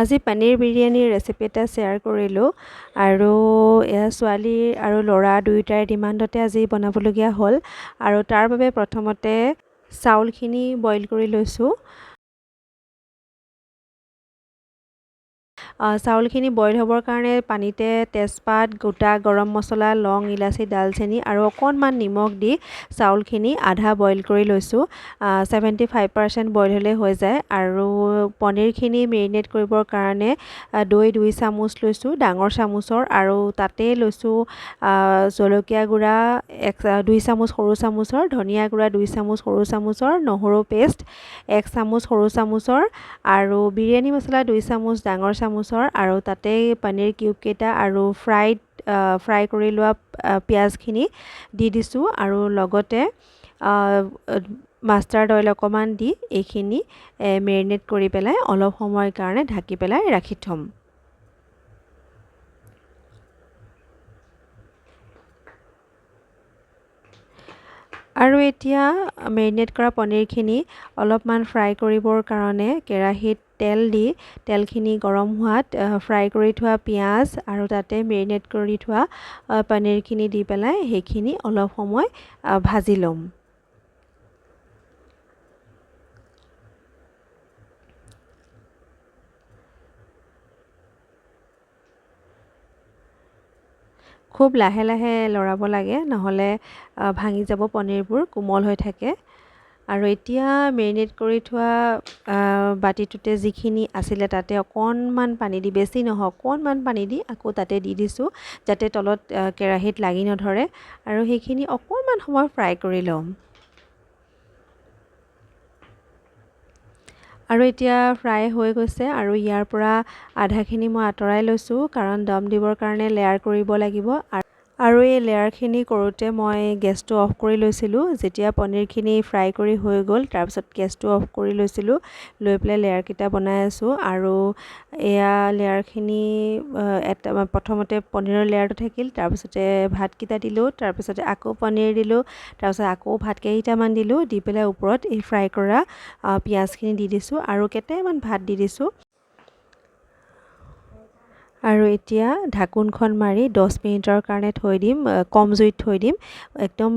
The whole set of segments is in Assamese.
আজি পনীৰ বিৰিয়ানীৰ ৰেচিপি এটা শ্বেয়াৰ কৰিলোঁ আৰু এয়া ছোৱালী আৰু ল'ৰা দুয়োটাৰ ডিমাণ্ডতে আজি বনাবলগীয়া হ'ল আৰু তাৰ বাবে প্ৰথমতে চাউলখিনি বইল কৰি লৈছোঁ। চাউলখিনি বইল হ'বৰ কাৰণে পানীতে তেজপাত, গোটা গৰম মছলা, লং, ইলাচি, দালচেনি আৰু অকণমান নিমখ দি চাউলখিনি আধা বইল কৰি লৈছোঁ। 75% বইল হ'লে হৈ যায়। আৰু পনীৰখিনি মেৰিনেট কৰিবৰ কাৰণে দৈ 2 চামুচ লৈছোঁ ডাঙৰ চামুচৰ, আৰু তাতে লৈছোঁ জলকীয়া গুড়া 2 চামুচ সৰু চামুচৰ, ধনিয়া গুড়া 2 চামুচ সৰু চামুচৰ, নহৰু পেষ্ট 1 চামুচ সৰু চামুচৰ, আৰু বিৰিয়ানী মছলা 2 চামুচ ডাঙৰ চামুচৰ, আৰু তাতে পনীৰ কিউব কেইটা আৰু ফ্ৰাই কৰি লোৱা পিঁয়াজখিনি দি দিছোঁ, আৰু লগতে মাষ্টাৰ্ড অইল অকণমান দি এইখিনি মেৰিনেট কৰি পেলাই অলপ সময়ৰ কাৰণে ঢাকি পেলাই ৰাখি থ'ম। আৰু এতিয়া মেৰিনেট কৰা পনীৰখিনি অলপমান ফ্ৰাই কৰিবৰ কাৰণে কেৰাহীত তেল দি তেলখিনি গৰম হোৱাত ফ্ৰাই কৰি থোৱা পিঁয়াজ আৰু তাতে মেৰিনেট কৰি থোৱা পনীৰখিনি দি পেলাই সেইখিনি অলপ সময় ভাজি ল'ম। খুব লাহে লাহে লৰাব লাগে, নহ'লে ভাঙি যাব পনীৰবোৰ, কোমল হৈ থাকে। আৰু এতিয়া মেৰিনেট কৰি থোৱা বাতিটোতে যিখিনি আছিলে তাতে অকণমান পানী দি, বেছি নহয় অকণমান পানী দি আকৌ তাতে দি দিছোঁ যাতে তলত কেৰাহীত লাগি নধৰে, আৰু সেইখিনি অকণমান সময় ফ্ৰাই কৰি ল'ম। আৰু এতিয়া ফ্ৰাই হৈ গৈছে, আৰু ইয়াৰ পৰা আধাখিনি মই আঁতৰাই লৈছোঁ কাৰণ দম দিবৰ কাৰণে লেয়াৰ কৰিব লাগিব। আৰু এই লেয়াৰখিনি কৰোঁতে মই গেছটো অফ কৰি লৈছিলোঁ। যেতিয়া পনীৰখিনি ফ্ৰাই কৰি হৈ গ'ল তাৰপিছত গেছটো অফ কৰি লৈছিলোঁ, লৈ পেলাই লেয়াৰকেইটা বনাই আছোঁ। আৰু এয়া লেয়াৰখিনি প্ৰথমতে পনীৰৰ লেয়াৰটো থাকিল, তাৰপিছতে ভাতকেইটা দিলোঁ, তাৰপিছতে আকৌ পনীৰ দিলোঁ, তাৰপিছত আকৌ ভাত কেইটামান দিলোঁ, দি পেলাই ওপৰত এই ফ্ৰাই কৰা পিঁয়াজখিনি দি দিছোঁ আৰু কেইটামান ভাত দি দিছোঁ। আৰু এতিয়া ঢাকোনখন মাৰি 10 মিনিটৰ কাৰণে থৈ দিম, কম জুইত থৈ দিম, একদম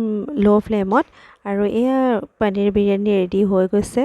ল' ফ্লেমত। আৰু এয়া পনীৰ বিৰিয়ানী ৰেডি হৈ গৈছে।